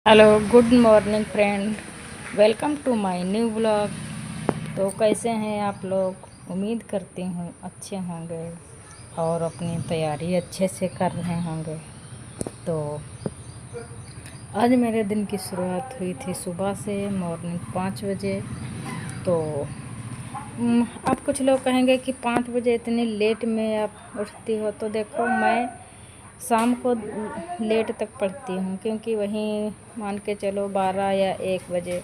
Hello, good morning friend. Welcome to my new blog. तो कैसे हैं आप लोग? उम्मीद करती हूँ अच्छे होंगे और अपनी तैयारी अच्छे से कर रहे होंगे। तो आज मेरे दिन की शुरुआत हुई थी सुबह से, मॉर्निंग 5 बजे। तो अब कुछ लोग कहेंगे कि 5 बजे इतनी लेट में आप उठती हो। तो देखो, मैं शाम को लेट तक पढ़ती हूँ, क्योंकि वहीं मान के चलो 12 या 1 बजे।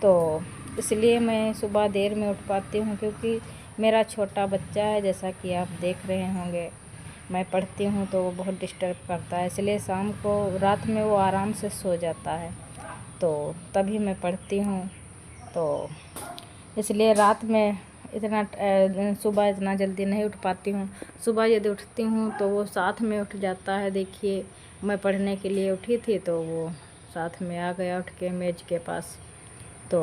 तो इसलिए मैं सुबह देर में उठ पाती हूँ, क्योंकि मेरा छोटा बच्चा है, जैसा कि आप देख रहे होंगे। मैं पढ़ती हूँ तो वो बहुत डिस्टर्ब करता है, इसलिए शाम को रात में वो आराम से सो जाता है, तो तभी मैं पढ़ती हूँ। तो इसलिए रात में इतना सुबह इतना जल्दी नहीं उठ पाती हूँ। सुबह यदि उठती हूँ तो वो साथ में उठ जाता है। देखिए, मैं पढ़ने के लिए उठी थी तो वो साथ में आ गया उठ के मेज के पास। तो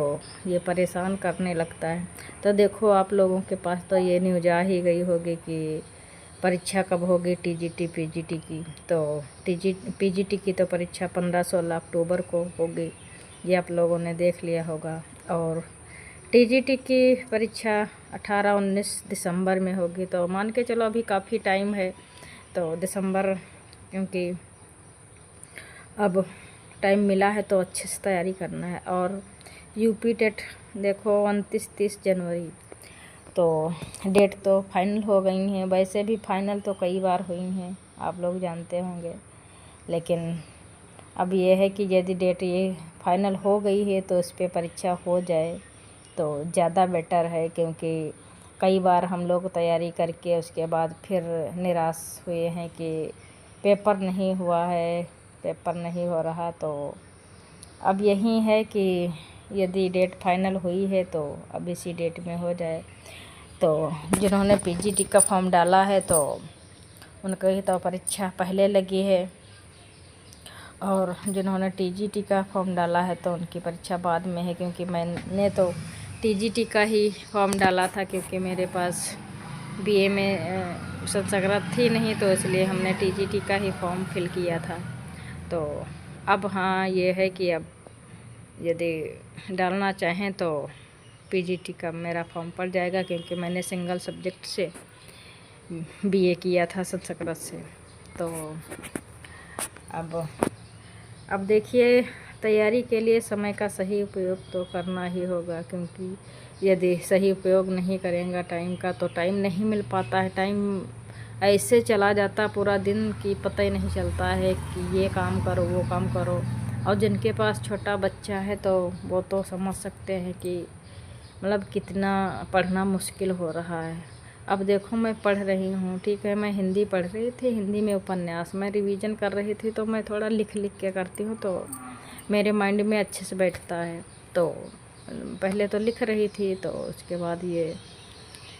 ये परेशान करने लगता है। तो देखो, आप लोगों के पास तो ये न्यूज़ आ ही गई होगी कि परीक्षा कब होगी टीजीटी पीजीटी की। तो पीजीटी की तो परीक्षा 15-16 अक्टूबर को होगी, ये आप लोगों ने देख लिया होगा। और टीजीटी की परीक्षा 18-19 दिसंबर में होगी। तो मान के चलो अभी काफ़ी टाइम है। तो दिसंबर, क्योंकि अब टाइम मिला है तो अच्छे से तैयारी करना है। और यूपी टेट देखो 29-30 जनवरी। तो डेट तो फाइनल हो गई हैं। वैसे भी फाइनल तो कई बार हुई हैं, आप लोग जानते होंगे। लेकिन अब ये है कि यदि डेट ये फाइनल हो गई है तो इस पर परीक्षा हो जाए तो ज़्यादा बेटर है, क्योंकि कई बार हम लोग तैयारी करके उसके बाद फिर निराश हुए हैं कि पेपर नहीं हुआ है, पेपर नहीं हो रहा। तो अब यही है कि यदि डेट फाइनल हुई है तो अब इसी डेट में हो जाए। तो जिन्होंने पीजीटी का फॉर्म डाला है तो उनकी तो परीक्षा पहले लगी है, और जिन्होंने टीजीटी का फॉर्म डाला है तो उनकी परीक्षा बाद में है। क्योंकि मैंने तो टीजीटी का ही फॉर्म डाला था, क्योंकि मेरे पास बीए में संस्कृत थी नहीं, तो इसलिए हमने टीजीटी का ही फॉर्म फिल किया था। तो अब हाँ, ये है कि अब यदि डालना चाहें तो पीजीटी का मेरा फॉर्म पड़ जाएगा, क्योंकि मैंने सिंगल सब्जेक्ट से बीए किया था संस्कृत से। तो अब देखिए, तैयारी के लिए समय का सही उपयोग तो करना ही होगा, क्योंकि यदि सही उपयोग नहीं करेंगे टाइम का तो टाइम नहीं मिल पाता है। टाइम ऐसे चला जाता पूरा दिन कि पता ही नहीं चलता है कि ये काम करो वो काम करो। और जिनके पास छोटा बच्चा है तो वो तो समझ सकते हैं कि मतलब कितना पढ़ना मुश्किल हो रहा है। अब देखो, मैं पढ़ रही हूँ, ठीक है, मैं हिंदी पढ़ रही थी, हिंदी में उपन्यास मैं रिवीजन कर रही थी। तो मैं थोड़ा लिख लिख के करती हूँ तो मेरे माइंड में अच्छे से बैठता है। तो पहले तो लिख रही थी, तो उसके बाद ये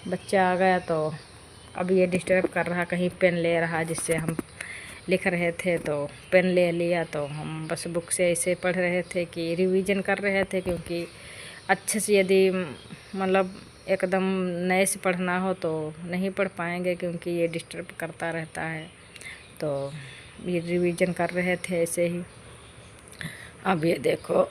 बच्चा आ गया तो अब ये डिस्टर्ब कर रहा, कहीं पेन ले रहा जिससे हम लिख रहे थे। तो पेन ले लिया, तो हम बस बुक से ऐसे पढ़ रहे थे कि रिवीजन कर रहे थे। क्योंकि अच्छे से यदि मतलब एकदम नए से पढ़ना हो तो नहीं पढ़ पाएंगे, क्योंकि ये डिस्टर्ब करता रहता है। तो ये रिवीजन कर रहे थे ऐसे ही। अब ये देखो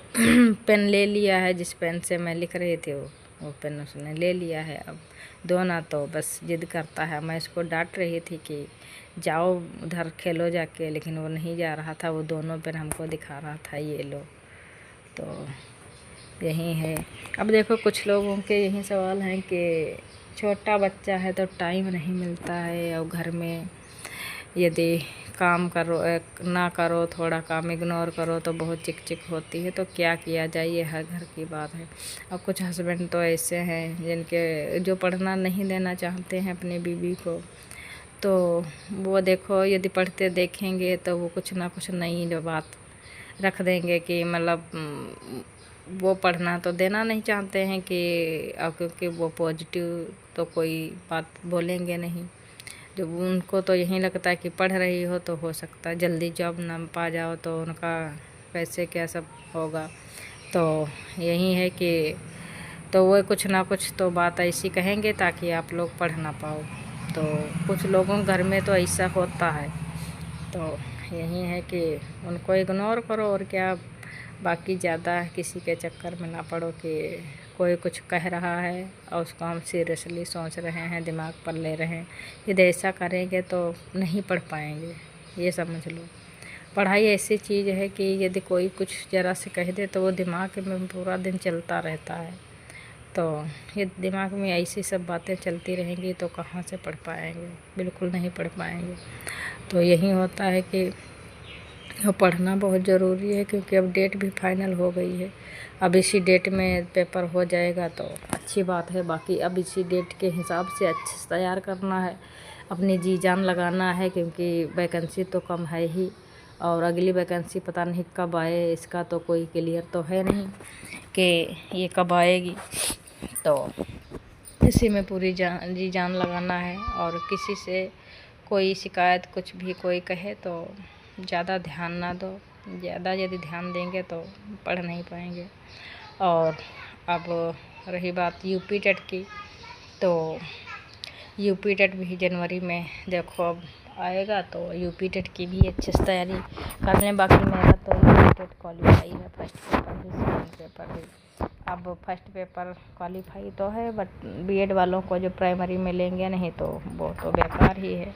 पेन ले लिया है, जिस पेन से मैं लिख रही थी वो पेन उसने ले लिया है। अब दो ना, तो बस जिद करता है। मैं इसको डांट रही थी कि जाओ उधर खेलो जाके, लेकिन वो नहीं जा रहा था। वो दोनों पेन हमको दिखा रहा था, ये लो। तो यही है। अब देखो, कुछ लोगों के यही सवाल हैं कि छोटा बच्चा है तो टाइम नहीं मिलता है, और घर में यदि काम करो ना करो, थोड़ा काम इग्नोर करो तो बहुत चिक चिक होती है। तो क्या किया जाए, ये हर घर की बात है। अब कुछ हस्बैंड तो ऐसे हैं जिनके जो पढ़ना नहीं देना चाहते हैं अपनी बीवी को। तो वो देखो, यदि पढ़ते देखेंगे तो वो कुछ ना कुछ नई बात रख देंगे कि मतलब वो पढ़ना तो देना नहीं चाहते हैं कि क्योंकि वो पॉजिटिव तो कोई बात बोलेंगे नहीं। जब उनको तो यही लगता है कि पढ़ रही हो सकता है जल्दी जॉब ना पा जाओ, तो उनका कैसे क्या सब होगा। तो यही है कि तो वो कुछ ना कुछ तो बात ऐसी कहेंगे ताकि आप लोग पढ़ ना पाओ। तो कुछ लोगों के घर में तो ऐसा होता है। तो यही है कि उनको इग्नोर करो, और क्या। बाकी ज़्यादा किसी के चक्कर में ना पड़ो कि कोई कुछ कह रहा है और उसको हम सीरियसली सोच रहे हैं, दिमाग पर ले रहे हैं। यदि ऐसा करेंगे तो नहीं पढ़ पाएंगे, ये समझ लो। पढ़ाई ऐसी चीज़ है कि यदि कोई कुछ ज़रा से कह दे तो वो दिमाग में पूरा दिन चलता रहता है। तो ये दिमाग में ऐसी सब बातें चलती रहेंगी तो कहाँ से पढ़ पाएंगे, बिल्कुल नहीं पढ़ पाएंगे। तो यही होता है कि पढ़ना बहुत ज़रूरी है, क्योंकि अब डेट भी फाइनल हो गई है। अब इसी डेट में पेपर हो जाएगा तो अच्छी बात है। बाकी अब इसी डेट के हिसाब से अच्छे से तैयार करना है, अपनी जी जान लगाना है, क्योंकि वैकेंसी तो कम है ही और अगली वैकेंसी पता नहीं कब आए, इसका तो कोई क्लियर तो है नहीं कि ये कब आएगी। तो इसी में पूरी जी जान लगाना है। और किसी से कोई शिकायत कुछ भी कोई कहे तो ज़्यादा ध्यान ना दो। ज़्यादा यदि ध्यान देंगे तो पढ़ नहीं पाएंगे। और अब रही बात यूपी टेट की, तो यूपी टेट भी जनवरी में देखो अब आएगा, तो यूपी टेट की भी अच्छे से तैयारी कर लें। बाकी मेरा तो यूपी टेट क्वालिफाई है, फर्स्ट पेपर भी सेकंड पेपर भी। अब फर्स्ट पेपर क्वालिफाई तो है, बट बीएड वालों को जो प्राइमरी में लेंगे नहीं तो वो तो बेकार ही है।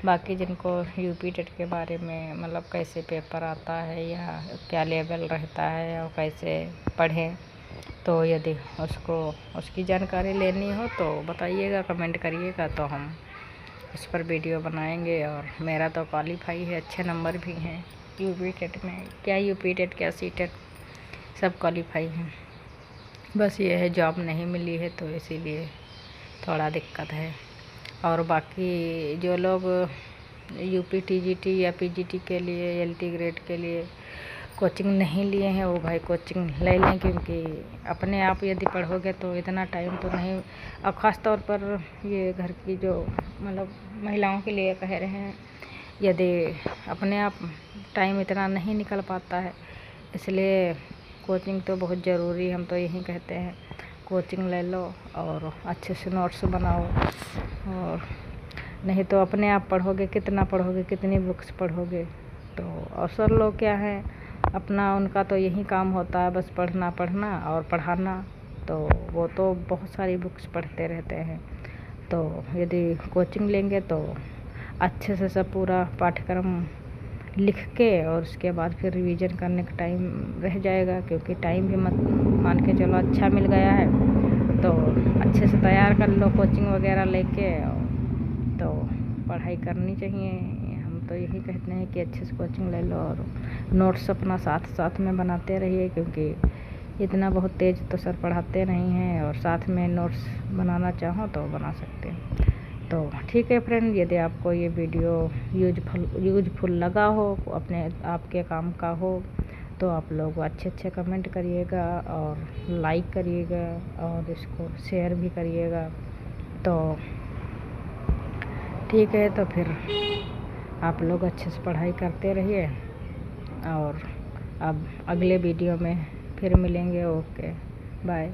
बाकी जिनको यूपी टेट के बारे में मतलब कैसे पेपर आता है या क्या लेवल रहता है और कैसे पढ़ें, तो यदि उसकी जानकारी लेनी हो तो बताइएगा, कमेंट करिएगा, तो हम उस पर वीडियो बनाएंगे। और मेरा तो क्वालिफाई है, अच्छे नंबर भी हैं यूपी टेट में। क्या यूपी टेट क्या सी टेट सब क्वालिफाई हैं। बस ये है जॉब नहीं मिली है तो इसीलिए थोड़ा दिक्कत है। और बाकी जो लोग यूपी टीजीटी या पीजीटी के लिए एलटी ग्रेड के लिए कोचिंग नहीं लिए हैं वो भाई कोचिंग ले लें, क्योंकि अपने आप यदि पढ़ोगे तो इतना टाइम तो नहीं। और ख़ास तौर पर ये घर की जो मतलब महिलाओं के लिए कह रहे हैं, यदि अपने आप टाइम इतना नहीं निकल पाता है, इसलिए कोचिंग तो बहुत ज़रूरी। हम तो यही कहते हैं कोचिंग ले लो और अच्छे से नोट्स बनाओ। और नहीं तो अपने आप पढ़ोगे, कितना पढ़ोगे, कितनी बुक्स पढ़ोगे। तो अवसर लोग क्या है अपना, उनका तो यही काम होता है बस पढ़ना पढ़ना और पढ़ाना। तो वो तो बहुत सारी बुक्स पढ़ते रहते हैं। तो यदि कोचिंग लेंगे तो अच्छे से सब पूरा पाठ्यक्रम लिख के और उसके बाद फिर रिवीजन करने का टाइम रह जाएगा, क्योंकि टाइम भी मत मान के चलो अच्छा मिल गया है तो अच्छे से तैयार कर लो कोचिंग वगैरह लेके। तो पढ़ाई करनी चाहिए। हम तो यही कहते हैं कि अच्छे से कोचिंग ले लो और नोट्स अपना साथ साथ में बनाते रहिए, क्योंकि इतना बहुत तेज़ तो सर पढ़ाते नहीं हैं, और साथ में नोट्स बनाना चाहो तो बना सकते हैं। तो ठीक है फ्रेंड, यदि आपको ये वीडियो यूजफुल लगा हो, अपने आपके काम का हो, तो आप लोग अच्छे कमेंट करिएगा और लाइक करिएगा और इसको शेयर भी करिएगा। तो ठीक है, तो फिर आप लोग अच्छे से पढ़ाई करते रहिए और अब अगले वीडियो में फिर मिलेंगे। Okay, bye.